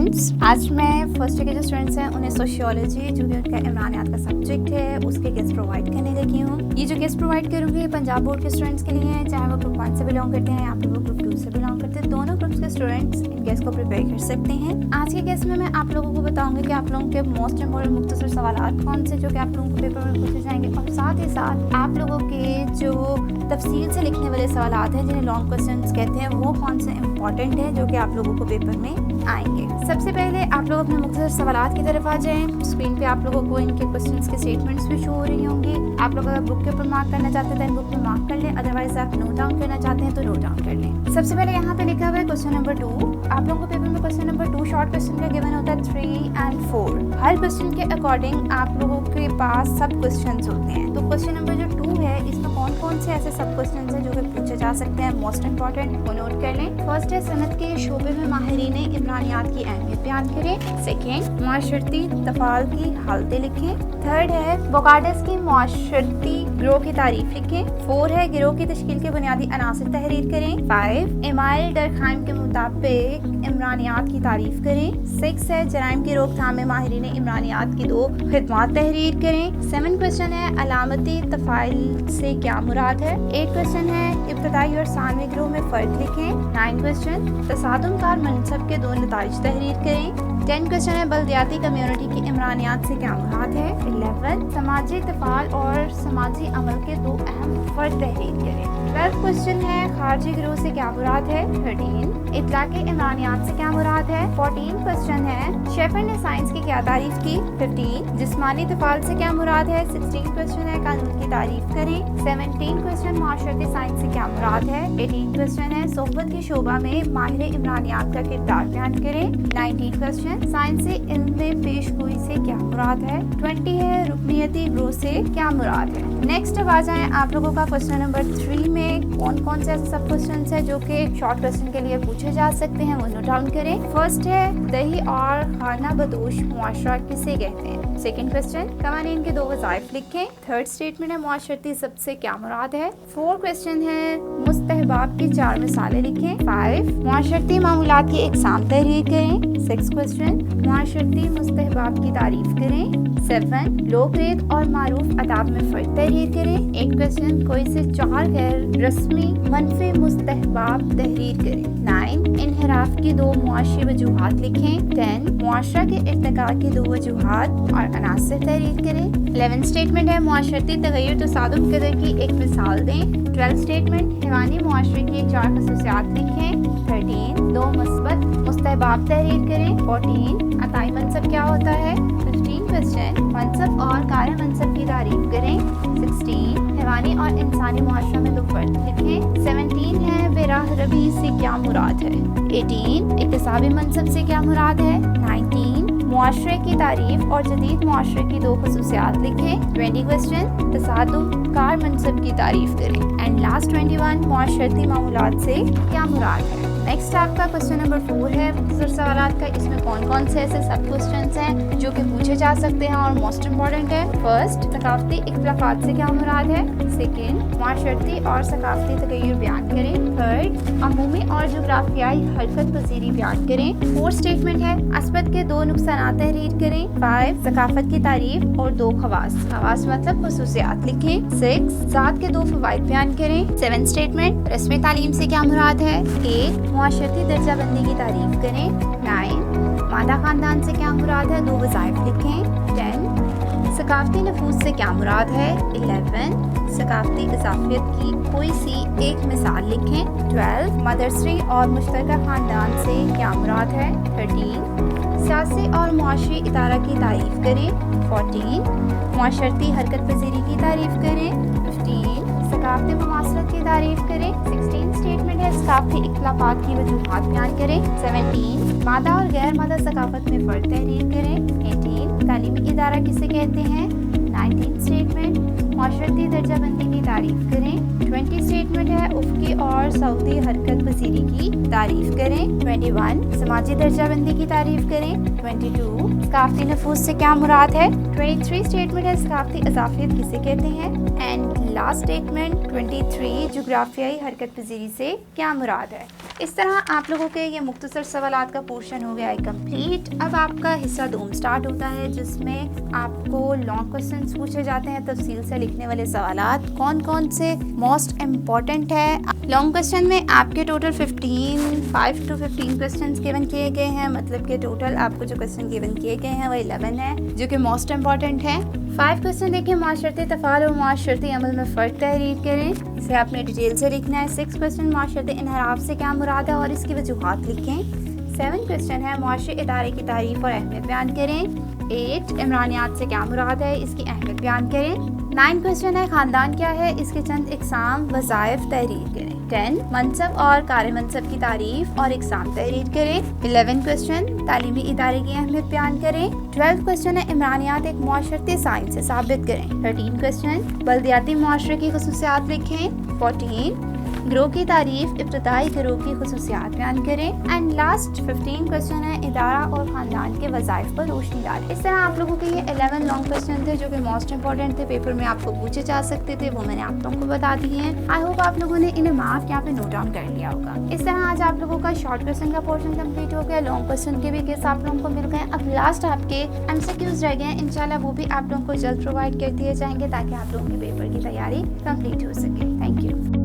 Students, आज मैं first year के जो स्टूडेंट्स हैं उन्हें सोशियोलॉजी जो कि उनका इमरानियात का सब्जेक्ट है उसके गेस्ट प्रोवाइड करने लगी हूँ। ये जो गेस्ट प्रोवाइड करूँगी पंजाब बोर्ड के स्टूडेंट्स के लिए हैं, चाहे वो ग्रुप 1 से बिलोंग करते हैं या फिर वो ग्रुप 2 से बिलोंग करते हैं। दोनों ग्रुप्स के स्टूडेंट्स इन गेस्ट को प्रिपेयर कर सकते हैं। आज के गेस्ट में मैं आप लोगों को बताऊंगी कि आप लोगों के मोस्ट इंपॉर्टेंट मुख्तसर सवाल कौन से जो कि आप लोगों को पेपर में पूछे जाएंगे, और साथ ही साथ आप लोगों के जो तफसील से लिखने वाले सवाल हैं जिन्हें लॉन्ग क्वेश्चन कहते हैं वो कौन से इंपॉर्टेंट है जो कि आप लोगों को पेपर में आएंगे। सबसे पहले आप लोग अपने मुख्तसर सवालात की तरफ आ जाएं। स्क्रीन पे आप लोगों को इनके क्वेश्चंस के स्टेटमेंट्स भी शो हो रही होंगी। आप लोग अगर बुक के ऊपर मार्क करना चाहते हैं तो बुक पे मार्क कर लें, अदरवाइज आप नोट डाउन करना चाहते हैं तो नोट डाउन कर लें। सबसे पहले यहाँ पे लिखा हुआ है क्वेश्चन नंबर 2। आप लोगों को पेपर में क्वेश्चन नंबर 2 शॉर्ट क्वेश्चन का गिवन होता है 3 और 4। हर क्वेश्चन के अकॉर्डिंग आप लोगों के पास सब क्वेश्चन होते हैं। तो क्वेश्चन नंबर जो 2 है इसमें कौन कौन से ऐसे सब क्वेश्चन है जो कि पूछे जा सकते हैं, मोस्ट इंपॉर्टेंट वो नोट कर लें। फर्स्ट है सनत के शोबे में माहिरीन इमरानियात की अहमियत बयान करें। सेकेंड, माशरती तफाल की हालतें लिखें। थर्ड है बोकाडस की माशरती गिरोह की तारीफ लिखें। 4 है गिरोह की तश्कील के बुनियादी अनासर तहरीर करें। 5 इमाइल डरखाइम के मुताबिक इमरानियात की तारीफ करें। 6 है जराइम की रोकथाम में माहिरीन इमरानियात की 2 खिदमात तहरीर करें। 7 क्वेश्चन है अलामती तफाइल से क्या मुराद है। 8 क्वेश्चन है इब्तदाई और सानवी गिरोह में फ़र्क लिखें। 9 क्वेश्चन तसादुमकार मनसब के 2 नताइज तहरीर करें। 10 क्वेश्चन है बल्दियाती कम्युनिटी की इमरानियात से क्या मुराद है। 11 समाजी तफाल और समाजी अमल के 2 अहम फ़र्क तहरीर करें। 12 क्वेश्चन है खारजी गिरोह से क्या मुराद है। 13 इतलाक़ी इमरानियात से क्या मुराद है। 14 क्वेश्चन है शेफर ने साइंस की क्या तारीफ की। 15 जिस्मानी तफाल से क्या मुराद है। 16 क्वेश्चन है कानून की तारीफ करें। 17 क्वेश्चन माशरती साइंस से क्या मुराद है। 18 क्वेश्चन है सोहबत के शोबा में माहिर इमरानियात का किरदार बयान करें। 19 क्वेश्चन साइंस से इल्म पेश गोई से क्या मुराद है। 20 है रुकनियती ग्रोथ से क्या मुराद है। नेक्स्ट अब आ जाए आप लोगों का क्वेश्चन नंबर 3 में कौन कौन से ऐसे सब क्वेश्चन है जो कि शॉर्ट क्वेश्चन के लिए पूछे जा सकते हैं वो नोट डाउन करें। फर्स्ट है दही और खाना बदोश मुआशरा किसे कहते हैं। सेकंड क्वेश्चन कवानीन के 2 वज़ाइफ लिखें। थर्ड स्टेटमेंट है मुआशरती सबसे क्या मुराद है। 4 क्वेश्चन है मुस्तहबाब की 4 मिसालें लिखें। 5 मुआशरती मामूलात की इकसाम तहरीर करें। 6 क्वेश्चन मुआशरती मुस्तहबाब की तारीफ करें। 7 लोकरेत और मारूफ अदाब में फ़र्क तहरीर करें। 8 क्वेश्चन कोई से 4 गैर रस्मी मनफी मुस्तहबाब तहरीर करें। 9 इनहराफ की 2 मुआशी वजूहात लिखें। 10 मुआशरा के इर्तिका की 2 वजूहात और अनासर तहरीर करें। 11 स्टेटमेंट है मुआशरती तगय्युर तसादुम कदर की एक मिसाल दें। 12 स्टेटमेंट हैवानी मुआशरे की 4 खसूसियात लिखें। 13 2 मुस्बत मुस्तहबाब तहरीर करें। 14 अताई मनसब क्या होता है। 15 क्वेश्चन मनसब और कार मनसब की तारीफ करें। 16 हैवानी और इंसानी मुआशरा में 2 फर्क लिखें। 17 है बेराह रबी से क्या मुराद है। 18 इक्तिसाबी मनसब से क्या मुराद है। 19 मुआशरे की तारीफ और जदीद मुआशरे की 2 खसूसियात लिखें। 20 क्वेश्चन तसादुम कार मनसब की तारीफ करें। एंड लास्ट 21 मुआशरती मामूलात से क्या मुराद है। नेक्स्ट आपका क्वेश्चन नंबर 4 है मुख्तसर सवालात का। इसमें कौन कौन से ऐसे सब क्वेश्चंस हैं जो कि पूछे जा सकते हैं और मोस्ट इंपॉर्टेंट है। फर्स्ट सकाफती इख्तिलाफात से क्या मुराद है। सेकेंड माशरती और सकाफती तगय्युर बयान करें। थर्ड अमूमी और जोग्राफियाई हरकत पजीरी बयान करें। 4 स्टेटमेंट है अस्पत के 2 नुकसान तहरीर करें। 5 सकाफत की तारीफ और 2 खवास मतलब खसूसियात लिखें। 6 ज़ात के 2 फवाइद बयान करें। 7 स्टेटमेंट रस्मी तालीम से क्या मुराद है। 8 मुआशरती दर्जाबंदी की तारीफ करें। 9 मादा खानदान से क्या मुराद है। 2 वज़ाइफ लिखें। 10 सकाफती नफूस से क्या मुराद है। 11 सकाफती इजाफियत की कोई सी एक मिसाल लिखें। 12 मदरसरी और मुश्तरका खानदान से क्या मुराद है। 13 सियासी और मुआशरी इदारा की तारीफ करें। 14 मुआशरती हरकत पजीरी की तारीफ करें। 15 सकाफती मुमासलत की तारीफ करें। 16 स्टेटमेंट है सकाफती इख्तिलाफात की वजूहात बयान करें। 17 मादा और गैर मादा सकाफत में फ़र्क तहरीर करें। 18 तालीमी इदारा किसे कहते हैं। 19 स्टेटमेंट माशरती दर्जाबंदी की तारीफ करें। 20 स्टेटमेंट है उफ़क़ी और सऊदी हरकत पसीरी की तारीफ करें। 21 समाजी दर्जाबंदी की तारीफ करें। 22 सकाफती नफूस से क्या मुराद है। 23 स्टेटमेंट है सकाफती इजाफियत किसे कहते हैं। एंड लास्ट स्टेटमेंट 23 जोग्राफियाई हरकत पजीरी से क्या मुराद है। इस तरह आप लोगों के ये मुख्तसर सवालात का पोर्शन हो गया है कंप्लीट। अब आपका हिस्सा 2 स्टार्ट होता है, जिसमें आपको लॉन्ग क्वेश्चंस पूछे जाते हैं, तफसील से लिखने वाले सवालात कौन कौन से मोस्ट इम्पॉर्टेंट है। लॉन्ग क्वेश्चन में आपके टोटल 5 to 15 क्वेश्चन गिवन किए गए हैं, मतलब कि टोटल आपको जो क्वेश्चन गिवन किए गए हैं वो 11 है, जो कि मोस्ट इम्पॉर्टेंट है। 5 क्वेश्चन देखिए, माशरती तफ़ाल और माशरती अमल में फ़र्क तहरीर करें, इसे आपने डिटेल से लिखना है। 6 क्वेश्चन माशरती इनहराफ से क्या मुराद है और इसकी वजूहात लिखें। 7 क्वेश्चन है मुआशरे इदारे की तारीफ और अहमियत बयान करें। 8 इमरानियात से क्या मुराद है, इसकी अहमियत बयान करें। 9 क्वेश्चन है ख़ानदान क्या है, इसके चंद इकसाम वज़ाइफ तहरीर करें। 10 मनसब और कार मनसब की तारीफ और इकसाम तहरीर करें। 11 क्वेश्चन तालीमी इदारे की अहमियत बयान करें। 12 क्वेश्चन है इमरानियात एक मुआशरती साइंस से साबित करें। 13 क्वेश्चन बल्दियाती मुआशरे की खुसूसियात लिखें। 14 गिरोह की तारीफ इब्तदाई गिरोह की खुसूसियात बयान करें। एंड लास्ट 15 क्वेश्चन है इदारा और ख़ानदान के वज़ाइफ पर रोशनी डालें। इस तरह आप लोगों के ये 11 लॉन्ग क्वेश्चन थे जो कि मोस्ट इंपॉर्टेंट थे, पेपर में आपको पूछे जा सकते थे, वो मैंने आप लोगों को बता दिए हैं। आई होप आप लोगों ने इन्हें मार्क यहाँ पे नोट डाउन कर लिया होगा। इस तरह आज आप लोगों का शॉर्ट क्वेश्चन का पोर्शन कंप्लीट हो गया, लॉन्ग क्वेश्चन के भी केस आप लोगों को मिल गए। अब लास्ट आपके MCQs रह गए हैं, इंशाल्लाह वो भी आप लोगों को जल्द प्रोवाइड कर दिए जाएंगे ताकि आप लोगों के पेपर की तैयारी कंप्लीट हो सके। Thank you.